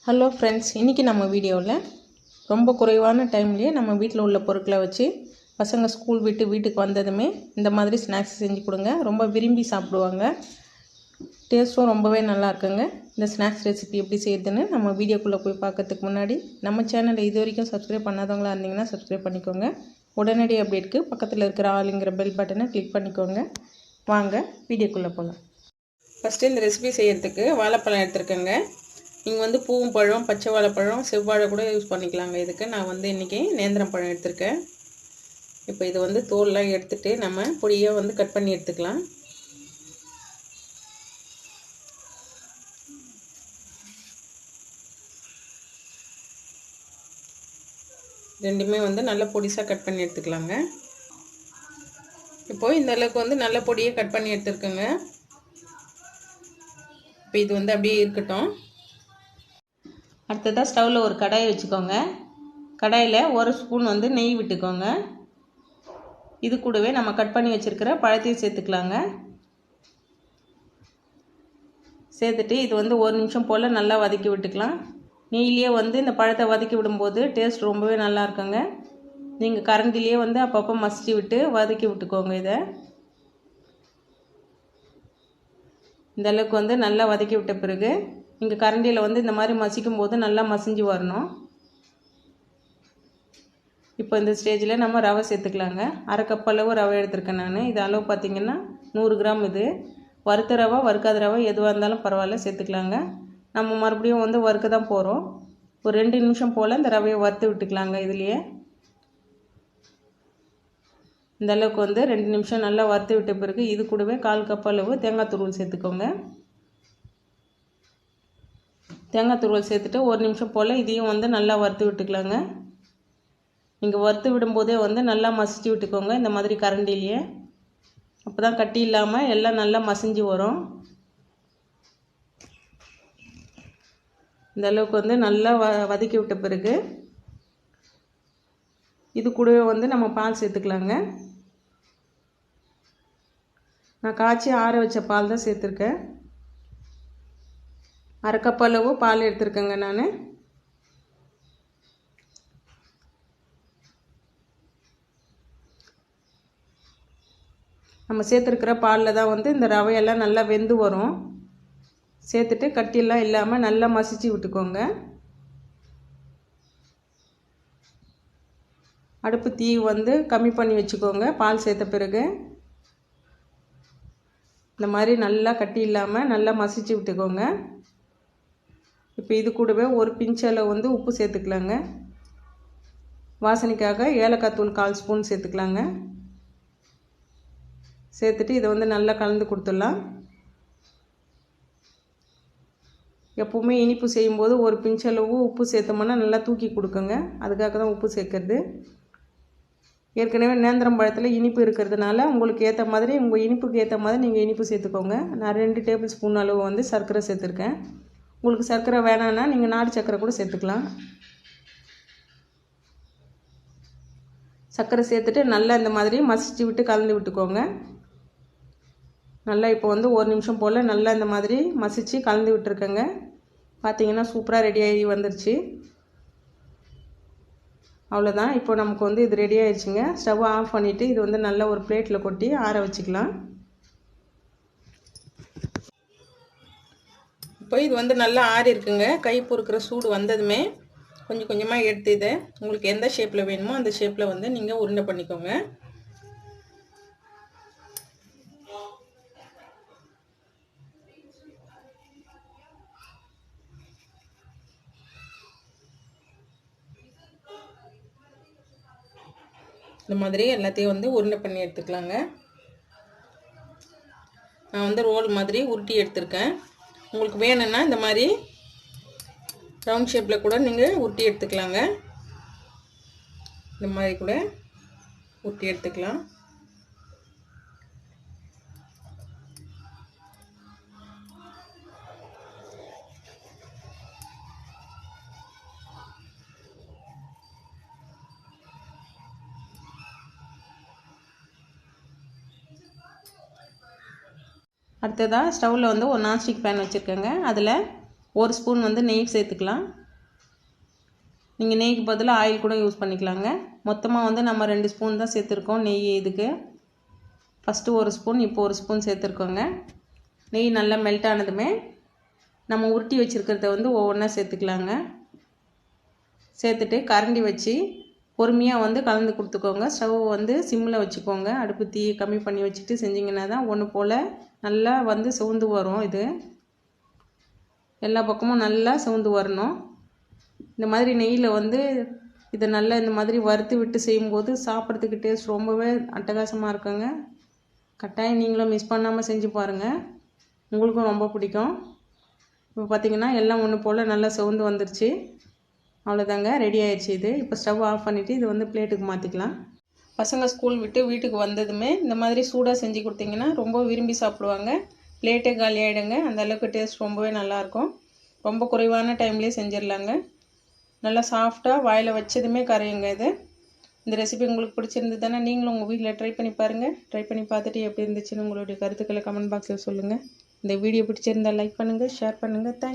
Hello friends, இன்றைக்கி நம்ம வீடியோவில் ரொம்ப குறைவான டைம்லேயே நம்ம வீட்டில் உள்ள பொருட்களை வச்சு பசங்க ஸ்கூல் விட்டு வீட்டுக்கு வந்ததுமே இந்த மாதிரி ஸ்நாக்ஸ் செஞ்சு கொடுங்க. ரொம்ப விரும்பி சாப்பிடுவாங்க. டேஸ்ட்டும் ரொம்பவே நல்லா இருக்குங்க. இந்த ஸ்நாக்ஸ் ரெசிபி எப்படி செய்யுதுன்னு நம்ம வீடியோக்குள்ளே போய் பார்க்கறதுக்கு முன்னாடி நம்ம சேனலை இது வரைக்கும் சப்ஸ்கிரைப் பண்ணாதவங்களா இருந்தீங்கன்னா சப்ஸ்கிரைப் பண்ணிக்கோங்க. உடனடி அப்டேட்க்கு பக்கத்தில் இருக்கிற ஆளுங்கிற பெல் பட்டனை கிளிக் பண்ணிக்கோங்க. வாங்க வீடியோக்குள்ளே போகலாம். ஃபஸ்ட்டு இந்த ரெசிபி செய்கிறதுக்கு வாழைப்பழம் எடுத்துருக்கேங்க. நீங்கள் பூவும் பழம், பச்சை வாழைப்பழம், செவ்வாழை கூட யூஸ் பண்ணிக்கலாங்க. இதுக்கு நான் இன்றைக்கி நேந்திரம் பழம் எடுத்திருக்கேன். இப்போ இது தோல்லாம் எடுத்துகிட்டு நம்ம பொடியாக கட் பண்ணி எடுத்துக்கலாம். ரெண்டுமே நல்ல பொடிசாக கட் பண்ணி எடுத்துக்கலாங்க. இப்போது இந்த அளவுக்கு நல்ல பொடியை கட் பண்ணி எடுத்துருக்கேங்க. இப்போ இது அப்படியே இருக்கட்டும். அடுத்ததாக ஸ்டவ்வில் ஒரு கடாயை வச்சுக்கோங்க. கடாயில் ஒரு ஸ்பூன் நெய் விட்டுக்கோங்க. இது கூடவே நம்ம கட் பண்ணி வச்சுருக்கிற பழத்தையும் சேர்த்துக்கலாங்க. சேர்த்துட்டு இது ஒரு நிமிஷம் போல் நல்லா வதக்கி விட்டுக்கலாம். நெய்யிலேயே இந்த பழத்தை வதக்கி விடும்போது டேஸ்ட் ரொம்பவே நல்லா இருக்குங்க. நீங்கள் கரண்டிலேயே அப்பப்போ மசிச்சு விட்டு வதக்கி விட்டுக்கோங்க. இதை இந்த அளவுக்கு நல்லா வதக்கி விட்ட பிறகு நீங்கள் கரண்டியில் இந்த மாதிரி மசிக்கும் போது நல்லா மசிஞ்சு வரணும். இப்போ இந்த ஸ்டேஜில் நம்ம ரவை சேர்த்துக்கலாங்க. அரை கப் அளவு ரவை எடுத்துருக்கேன் நான். இது அளவு பார்த்திங்கன்னா 100 கிராம். இது வறுத்த ரவை, வறுக்காத ரவை எதுவாக இருந்தாலும் பரவாயில்ல, சேர்த்துக்கலாங்க. நம்ம மறுபடியும் வறுக்க தான் போகிறோம். ஒரு 2 நிமிஷம் போல் இந்த ரவையை வறுத்து விட்டுக்கலாங்க. இதுலேயே இந்த அளவுக்கு 2 நிமிஷம் நல்லா வறுத்து விட்ட பிறகு இது கூடவே 1/4 கப் அளவு தேங்காய் துருவல் சேர்த்துக்கோங்க. தேங்காய் துருவல் சேர்த்துட்டு 1 நிமிஷம் போல் இதையும் நல்லா வறுத்து விட்டுக்கலாங்க. நீங்கள் வறுத்து விடும்போதே நல்லா மசிச்சு விட்டுக்கோங்க. இந்த மாதிரி கரண்டிலேயே, அப்போ தான் கட்டி இல்லாமல் எல்லாம் நல்லா மசிஞ்சு வரும். இந்த அளவுக்கு நல்லா வதக்கி விட்ட பிறகு இது கூடவே நம்ம பால் சேர்த்துக்கலாங்க. நான் காய்ச்சி ஆற வச்ச பால் தான் சேர்த்துருக்கேன். அரை கப் அளவு பால் எடுத்துருக்கேங்க நான். நம்ம சேர்த்துருக்கிற பாலில் தான் இந்த ரவையெல்லாம் நல்லா வெந்து வரும். சேர்த்துட்டு கட்டியெல்லாம் இல்லாமல் நல்லா மசிச்சு விட்டுக்கோங்க. அடுப்பு தீ கம்மி பண்ணி வச்சுக்கோங்க. பால் சேர்த்த பிறகு இந்த மாதிரி நல்லா கட்டி இல்லாமல் நல்லா மசிச்சு விட்டுக்கோங்க. இப்போ இது கூடவே ஒரு பிஞ்சளவு உப்பு சேர்த்துக்கலாங்க. வாசனைக்காக ஏலக்காய் தூள் 1/4 ஸ்பூன் சேர்த்துக்கலாங்க. சேர்த்துட்டு இதை நல்லா கலந்து கொடுத்துடலாம். எப்போவுமே இனிப்பு செய்யும்போது ஒரு பிஞ்சளவு உப்பு சேர்த்தோம்னா நல்லா தூக்கி கொடுக்குங்க. அதுக்காக தான் உப்பு சேர்க்கறது. ஏற்கனவே நேந்திரம் பழத்தில் இனிப்பு இருக்கிறதுனால உங்களுக்கு ஏற்ற மாதிரி, உங்கள் இனிப்புக்கு ஏற்ற மாதிரி நீங்கள் இனிப்பு சேர்த்துக்கோங்க. நான் 2 டேபிள் ஸ்பூன் அளவு சர்க்கரை சேர்த்துருக்கேன். உங்களுக்கு சர்க்கரை வேணான்னா நீங்கள் நாட்டு சர்க்கரை கூட சேர்த்துக்கலாம். சர்க்கரை சேர்த்துட்டு நல்லா இந்த மாதிரி மசிச்சு விட்டு கலந்து விட்டுக்கோங்க. நல்லா இப்போ 1 நிமிஷம் போல் நல்லா இந்த மாதிரி மசிச்சு கலந்து விட்டுருக்கேங்க. பார்த்தீங்கன்னா சூப்பராக ரெடியாகி வந்துருச்சு. அவ்வளோதான். இப்போ நமக்கு இது ரெடி ஆயிடுச்சுங்க. ஸ்டவ் ஆஃப் பண்ணிவிட்டு இது நல்லா ஒரு பிளேட்டில் கொட்டி ஆற வச்சுக்கலாம். இப்போ இது நல்லா ஆறி இருக்குங்க. கை பொறுக்கிற சூடு வந்ததுமே கொஞ்சம் கொஞ்சமாக எடுத்து இதை உங்களுக்கு எந்த ஷேப்பில் வேணுமோ அந்த ஷேப்பில் நீங்கள் உருண்டை பண்ணிக்கோங்க. இந்த மாதிரி எல்லாத்தையும் உருண்டை பண்ணி எடுத்துக்கலாங்க. நான் ரோல் மாதிரி உருட்டி எடுத்திருக்கேன். உங்களுக்கு வேணும்னா இந்த மாதிரி ரவுண்ட் ஷேப்பில் கூட நீங்கள் உருட்டி எடுத்துக்கலாங்க. இந்த மாதிரி கூட உருட்டி எடுத்துக்கலாம். அடுத்ததாக ஸ்டவ்வில் ஒரு நான்ஸ்டிக் பேன் வச்சுருக்கேங்க. அதில் 1 ஸ்பூன் வந்து நெய் சேர்த்துக்கலாம். நீங்கள் நெய்க்கு பதிலாக ஆயில் கூட யூஸ் பண்ணிக்கலாங்க. மொத்தமாக வந்து நம்ம 2 ஸ்பூன் தான் சேர்த்துருக்கோம் நெய் இதுக்கு. ஃபஸ்ட்டு 1 ஸ்பூன், இப்போ 1 ஸ்பூன் சேர்த்துருக்கோங்க. நெய் நல்லா மெல்ட் ஆனதுமே நம்ம உருட்டி வச்சுருக்கிறத வந்து ஒவ்வொன்றா சேர்த்துக்கலாங்க. சேர்த்துட்டு கரண்டி வச்சு பொறுமையாக வந்து கலந்து கொடுத்துக்கோங்க. ஸ்டவ் வந்து சிம்மில் வச்சுக்கோங்க. அடுப்பு தீயை கம்மி பண்ணி வச்சுட்டு செஞ்சிங்கன்னா தான் ஒன்று போல் நல்லா வந்து சிவந்து வரும். இது எல்லா பக்கமும் நல்லா சிவந்து வரணும். இந்த மாதிரி நெய்யில் வந்து இதை நல்லா இந்த மாதிரி வறுத்து விட்டு செய்யும்போது சாப்பிட்றதுக்கு டேஸ்ட் ரொம்பவே அட்டகாசமாக இருக்குங்க. கட்டாயம் நீங்களும் மிஸ் பண்ணாமல் செஞ்சு பாருங்கள், உங்களுக்கும் ரொம்ப பிடிக்கும். இப்போ பார்த்திங்கன்னா எல்லாம் ஒன்று போல் நல்லா சிவந்து வந்துருச்சு. அவ்வளோதாங்க, ரெடி ஆயிடுச்சு இது. இப்போ ஸ்டவ் ஆஃப் பண்ணிவிட்டு இது வந்து பிளேட்டுக்கு மாற்றிக்கலாம். பசங்க ஸ்கூல் விட்டு வீட்டுக்கு வந்ததுமே இந்த மாதிரி சூடாக செஞ்சு கொடுத்தீங்கன்னா ரொம்ப விரும்பி சாப்பிடுவாங்க. பிளேட்டே காலி ஆகிடுங்க. அந்த அளவுக்கு டேஸ்ட் ரொம்பவே நல்லாயிருக்கும். ரொம்ப குறைவான டைம்லேயே செஞ்சிடலாங்க. நல்லா சாஃப்டாக வாயில் வச்சதுமே கரையுங்க இது. இந்த ரெசிபி உங்களுக்கு பிடிச்சிருந்ததுன்னா நீங்களும் உங்கள் வீட்டில் ட்ரை பண்ணி பாருங்கள். ட்ரை பண்ணி பார்த்துட்டு எப்படி இருந்துச்சுன்னு உங்களுடைய கருத்துக்களை கமெண்ட் பாக்ஸில் சொல்லுங்கள். இந்த வீடியோ பிடிச்சிருந்தால் லைக் பண்ணுங்கள், ஷேர் பண்ணுங்கள். தேங்க்ஸ்.